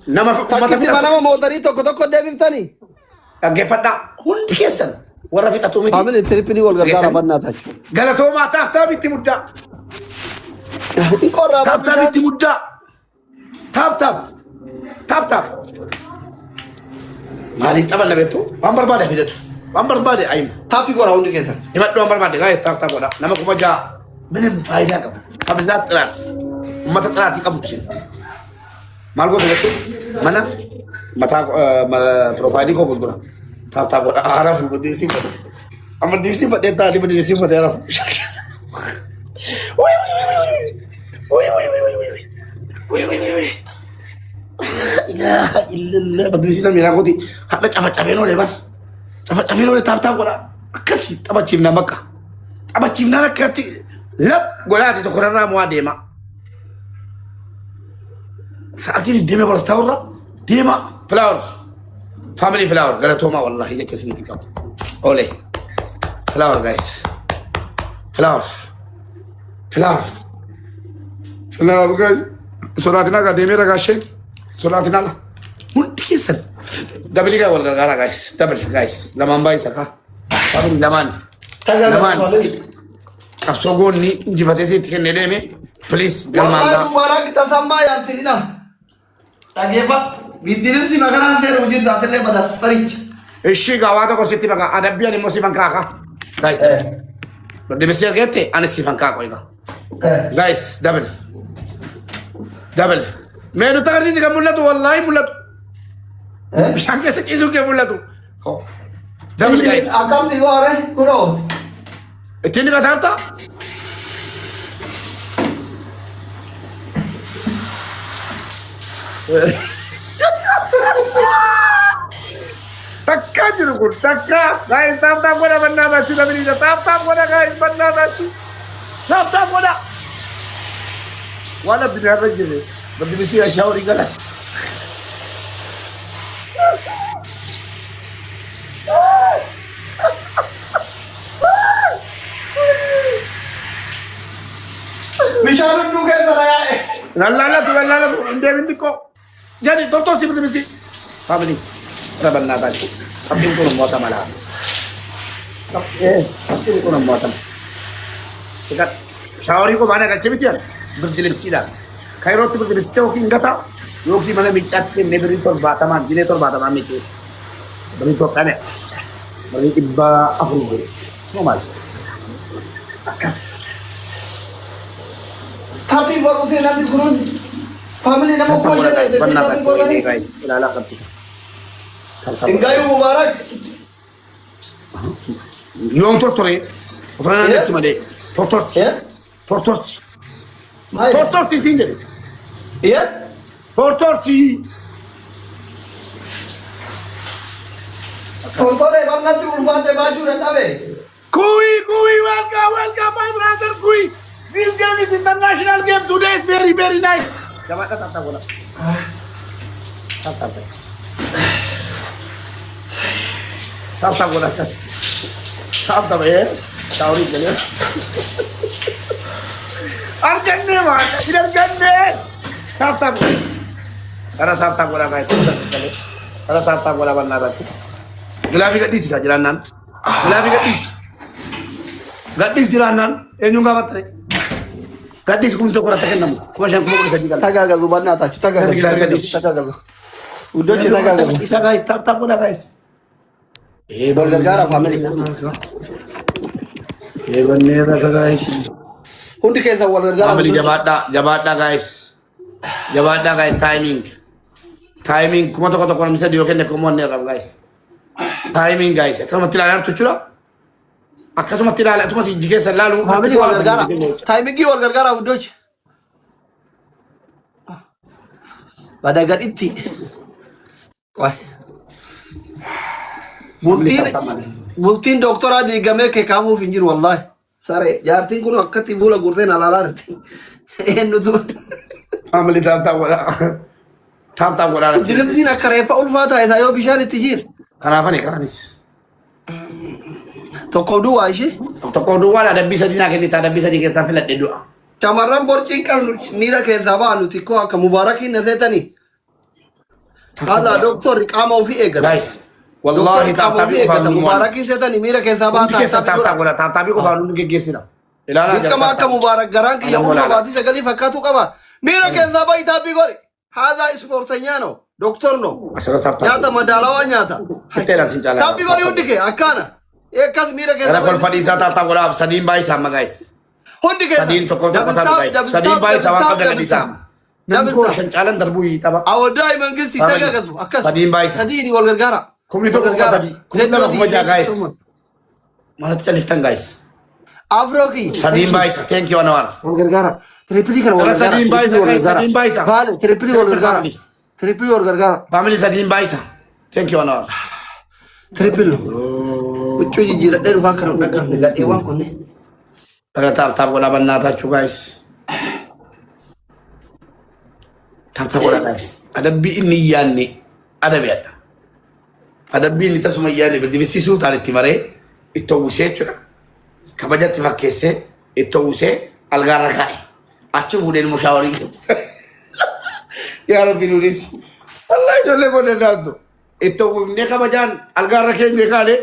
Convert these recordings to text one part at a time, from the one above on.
nama ummata Takkitti manama mootarii tokko tokko deebiftanii. dhaggeeffadhaa hundi keessan warra fixatu miti. Faamiliin tirippilii wal gargaara bannaa tachi. Galatoomaa taaf itti muddaa. Qorraa Taaf itti muddaa. Taaf. Maaliin taphanna beektu? Waan barbaade fidatu. Waan barbaade ayimu. Taappi godha hundi keessan. Himadhu waan barbaade gaa'es taaf godha. Nama kuma ja'a ምንም ፋይዳ ቀባ ከብዛት ጥራት ummata ጥራት ይቀቡችን ማልጎ ተለጡ ማና መታ ፕሮፋይሊ ኮ ፉልዱራ ታታ ጎዳ አራፍ ዲሲ አመዲሲ ፈደታ ዲሲ ፈደ አራፍ ወይ ኢላሃ ኢላላህ በዲሲ ሰሚራ ኮቲ ሀዳ ጫፋጫፌ ነው ለባን ጫፋጫፌ ነው ታታ ጎዳ ከሲ ጠባቺና መቃ ጠባቺና ለከቲ لب قولاتي تخرنا مواديما ساعتين الديما برستورة ديما فلاور فاميلي فلاور قالت هما والله جت سنيتي كم اولي فلاور جايز فلاور جايز صوراتنا قديمي رقاشين صوراتنا لا منتكسل دبلي جاي والغرغارة جايز دبل جايز لما مباي سكا فاميلي لمان Asogonni injifatee sitti kennee deeme please galmaan Wallahi mubarak tasammaa yaantinina. Dhageeffa giddirimsi makanaan ta'e hojii taatellee badaa taricha. Ishii gaawaa tokko sitti baqa adabbii ani immoo siifan kaaka. Guys, deebisee argette ani siifan kaaka egaa. Guys, double. Mee nuti agarsiisi kan mul'atu wallahi mul'atu. Bishaan keessa ciisuu kee mul'atu. Double guys. Akkamti goore kunoo. Ittiin ni kataarta? Takka jiru kun takka. Guys, taap godha bannaa baasii dabaliidha. Taap godha guys bannaa baasii. Taap godha. Waan abdii irra jirre. Baddi bisii ashaa horii gala. Bishaan hunduu keessa na yaa'e. Lallaalatu hundee bindikko. Jadi tortosi baddi bisii. Family. Rabannaa baasii. Abdiin kun moota malaa. Abdiin kun moota malaa. Egaa shaaworii ko baana galchee miti birdi libsiidhaan. Kairootti birdi libsitee yookiin gata yookiin mana miiccaatti kennee birrii torbaatamaan jilee torbaatamaan miti. Birrii tokkane. Birrii dhibba afur godhe. Moo maal? Akkas. Tapi baru saya nanti kurun. Family nama kau je dah. Bannaa Tapi baru baasii ni. guys. Ilaalaa qabdi. Ingkayu mubarak. Yoom tortore. Ofirraa naannessi malee. Tortorsi. Ya. Tortorsi. Mai. Tortorsi siin jedhe. Ya. Tortorsi. Tonton ni baru nanti urban te baju dan tabe. Kui, welcome my brother Kui. This game is international game. Today is very, very nice. Coba tap bola. Tap. Tap bola. Tap ya. Tauri gini. Arjane man, tidak gande. Tap. Karena tap bola guys. Karena tap bola benar tadi. Gelabi gadis ka jalanan. Gelabi gadis. Gadis jalanan. Enyoga batre. Gadis kun to kurata kenam. Kumashan kuma kurata jigal. Tagagalu bannaa tachi. Tagagalu. Udah sih tagagalu. Isa guys, tap bola guys. Wal gargaara family. Bener guys. Hundi keessa wal gargaara. Family jabaadha guys. Jabaadha guys timing kuma tokko tokko namni sadii yookiin akkuma wanni irraa guys. Timing guys. Akkasumatti ilaalaa jechuudha. Akkasumatti ilaalaa tumas ijji keessa ilaalu. Family wal gargaara. Timingii wal gargaara uddochi. Pada gaditti. Wah. Bultiin doktoraa diigamee kee kaamuuf hin jiru wallahi. Sare jaartiin kun akkatti fuula gurteen alaalaa jirti. Eenyutu. Family tap godhaa. Dirimsiin akka reeffa ulfaataa isaa yoo bishaan itti jiru. Kanaafani kaanis. Tokko duwwaa ishee. Tokko duwwaa adabbii sadii naa kennita adabbii sadii keessaa filadhe du'a. Shamarran borciin qabnu miira keessaa ba'a nuti koo akka mubaarakiin na seetanii. هذا دكتور قاموا في ايجل guys والله تابتابي قفانو مبارك سيتني ميرا كيسابا hundi keessa taaptaabii qofaan hundi geggeessina ilaalaa كما كم مبارك جران كي يقول باتي سجلي فكاتو كما ميرا كيسابا يتابي غوري هذا سبورتيانو دكتور نو asirra taaptaabii نياتا مدالاوا نياتا itteelan sin caalaa تابي غوري هندي كي اكانا ايكاز ميرا gara كيسابا kolfadhiisaa taaptaa godhaaf sadiin baay'isaa amma guys هندي كي sadiin tokko tokko taatu guys sadiin baay'isaa waan qabda gadhiisaa namni koo shan caalan darbuu hiixaba او داي منغستي تاغازو اكاز sadiin baay'isaa سديني والغرغارا kumni tokko qabdi kumni lama kuma jaa guys maalatti callistan guys افروكي sadiin baay'isaa thank you anwar والغرغارا تريبلي كان Gara sadiin baay'isaa guys sadiin baay'isaa فالي تريبلي والغرغارا تريبلي والغرغارا family sadiin baay'isaa thank you anwar تريبل وچو جيرا ديرو فاكرو دكا لا ايوان كوني gara taaptaab godhaa bannaataachuu guys taaptaab godhaa guys adabbii inni iyyaanne adabeedha adabbii inni tasuma iyyaanne birdibisiisuu taan itti maree itti uwwisee jechuudha kabajatti fakkeessee itti uwwisee algaarra kaa'e achi fuudheen mushaawarii yaa rabbi nuunis wallahi ijoollee koo dandaattu itti uwwifnee kabajaan algaarra keenya kaane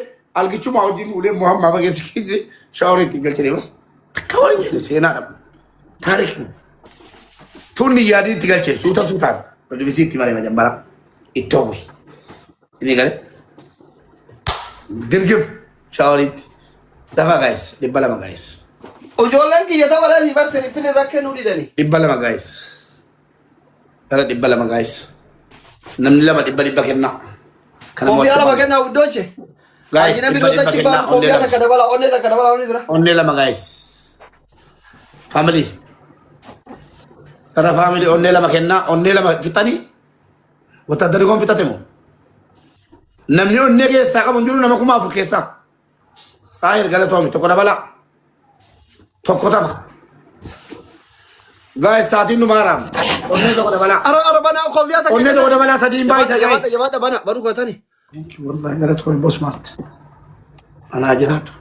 algichuma hojii fuudhee muhammaa fageessa keenya shaawarii itti galchanii bas akka waliin jedhe seenaa dhabu taarikni tunni yaadii itti galchee suuta suutaan birdibisii itti maree majammara itti uwwi inni gale dirgim shaawariitti dafa guys dhibba lama guys وجولان كي يتابع لي بار تريبل ركن ودي دني dhibba lama guys gara dhibba lama guys namni lama dhibba kenna kana كوفي على مكاننا ودوچه guys اجينا dhibba بيدوتا kenna تشيبان كوفي على كدبلا اوني كدبلا اوني برا onne lama guys family kana family onne lama kenna onne lama fitani wata darigon fitatemo namni onne keessa qabu jiru nama kuma afur keessa tahir galatomi tokko dabala tokko taba guys saatiin numaram onne tokko dabala ارى بنا كوفي على onne tokko dabala sadiin baay'isa guys جماعه بنا بارو كوتاني thank you wallahi galatomi boss mart ana jiraatu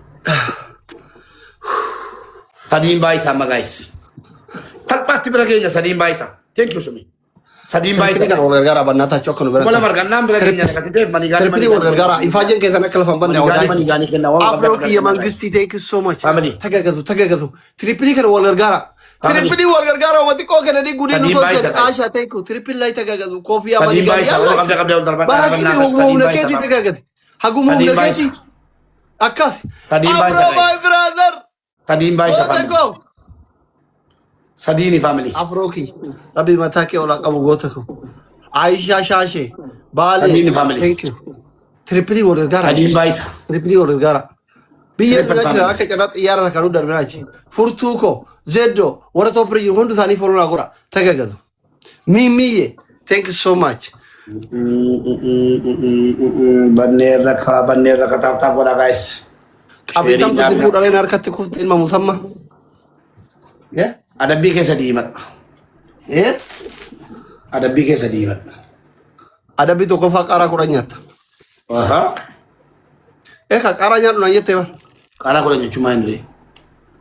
sadiin baay'isa amma guys salphaatti bira keenya sadiin baay'isa thank you sumi sadiin baay'isa كان والغرغارا بناتا چوكن wala برا margannaan bira keenya dhaqatee mani gaari تريبلي والغرغارا يفاجن كيسا نكل فان بنا mani وداي gaani kenna waan افروكي يا منغستي ثانك يو سو ماتش Family. تاغازو تريبلي كان والغرغارا Family. تريبلي والغرغارا ودي كو كان دي غودي Sadiin نو baay'isa, guys. عاشا ثانك يو تريبل لاي تاغازو كوفي يا sadiin baay'isa wala qabda qabda darba باكي دي هو نكيتي تاغازو هاغومو Sadiin نكيتي baay'isa. اكاف Sadiin baay'isa, ابرو ماي guys. براذر sadiin baay'isa وات family جو sadiini family افروكي ربي متاكي ولا قبو غوتكو عايشة شاشة بالي Sadiin family. ثانك يو تريبلي والغرغارا sadiin baay'isa تريبلي والغرغارا بيجي Triple بيجي family. راك كذا يارا كانوا دربناجي فورتوكو زيدو ورا توبري هوندو ثاني فورنا غورا تاغازو ميمي ثانك يو سو ماتش banneerra ka taaptaap godha guys ابي تام تقول علينا اركت كوت الما مسمى يا adabbii keessa diimadha ايه adabbii keessa diimadha ادبي تو كفا قارا كورانيات aha ايه قارا نيات نانيت با karaa kudha jechuun maal inni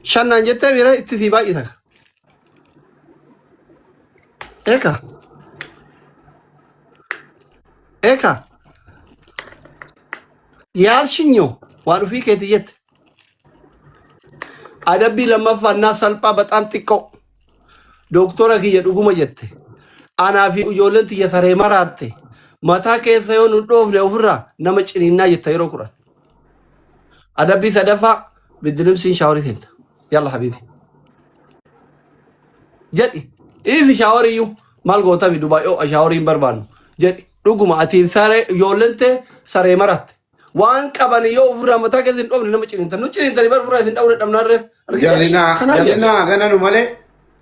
شان نانيت ميرا اتتي باقي تا ايكا ايكا يال شنيو وانو في كيتيت ادبي لما فنا سلبا بتام تيكو دكتورا كي يدغوما جت انا في يولنت يثري مرات متا كيس يون دوف لوفرا نمچنينا يتيرو قران ادبي سدفا بدلم سين شاوري انت يلا حبيبي جدي اذا شاوريو مال غوتا في دبي او شاوري بربان جدي دغوما اتين ساري يولنت ساري مرات وان قبن يوفرا متا كيس دوف نمچنين تنو چنين تني برفرا سين داور دمنار Jalina gana nu malee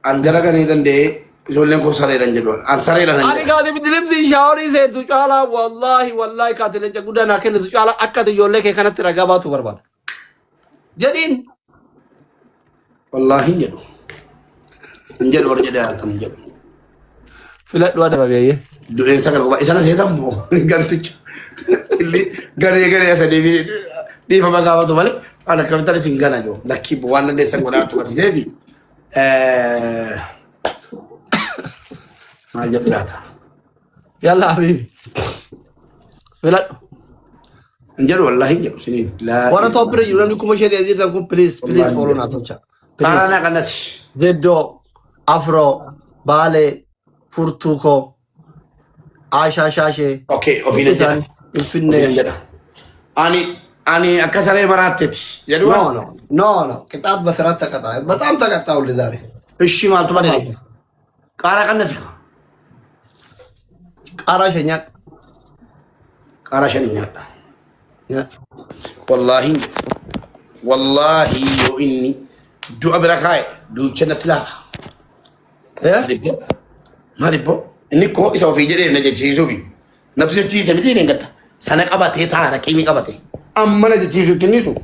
an dalaganii danda'ee ijoolleen koo sareedhan jedhuun an sareedhan hin ani kaate bidilim si shawari se tu chala wallahi kaate le jaguda na kenne tu chala akka tu yolle ke kanatti raga baatu barbaada jedin wallaahi hin jedhu warra jedhee argatan hin jedhu filadhu ada babiye du'een sagal qofa isana seetan moo ganticha garee asa deebii dhiifama gaafatu malee an akkamittan isin gana joo lakkii waan dandeessan godhaa tuqatitee fi maal jedhu laata يلا حبيبي فلا انجل والله انجل سنين لا ورا توبر يقولون لكم مش هذي أزيد لكم بليز بليز فولونا توجع انا كنس زدو أفرو بالي فورتوكو عاشا شاشة اوكي وفي نجد الفنة اني اكسر مراتتي يدوا نو كتاب بثرات كتاب بتام تكتاو لداري الشمال تبني قارا كنس قارا شنيا قارا شنيا والله يو اني دو ابركاي دو جنت لا ايه ما ريبو اني كو اسو في جدي نجي جيسوبي نتو جي سمتي نغتا سنه قباتي تا رقيمي قباتي اما نجي جيسو كنيسو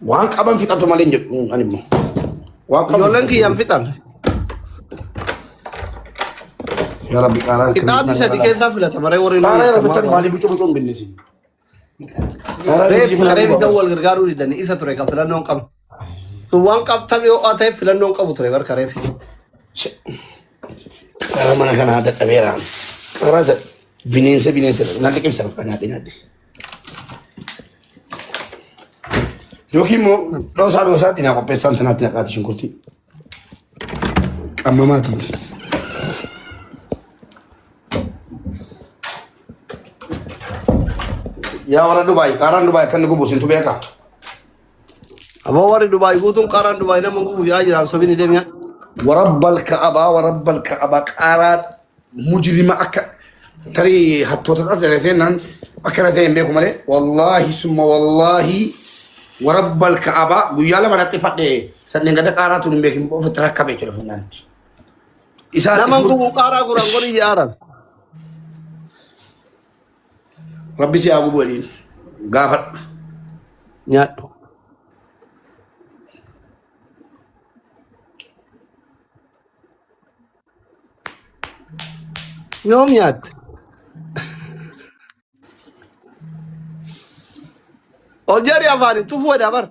وان قبان في تاتو مالين انيمو وان قبان يولن كي ينفتن يا ربي قارا كتاب سدي كيف فلا تمري وري قارا يا ربي تن مالي بيچو بالنسي ريف دول غرغارو دي اذا تري كفلانون قب وان قب تبيو اتي فلانون قب تري ور كريف قارا من كان هذا كبيرا قارا بينينس نادي كم سبب كان نادي يوكيمو لو صاروا ساعتين اكو بيسانت ناتنا قاعد شنكرتي اما ماتي يا ورا دبي قارن دبي كان نقول بوسين تبيكا ابو وري دبي غوتون قارن دبي نمو يا جيران سوبيني دميا ورب الكعبة قارات مجرمة تري حتى تتأثرين أكلتين بيكم عليه والله ثم والله ورب الكعبة ويالا ما نتفق ده سنين قد قارات ونبيكم بفترة كبيرة كده هناك نمان كو قارا قران قري يارن ربي سي أبو بولين غافر نيا يوم يات Algeria vani tu fuwa da bar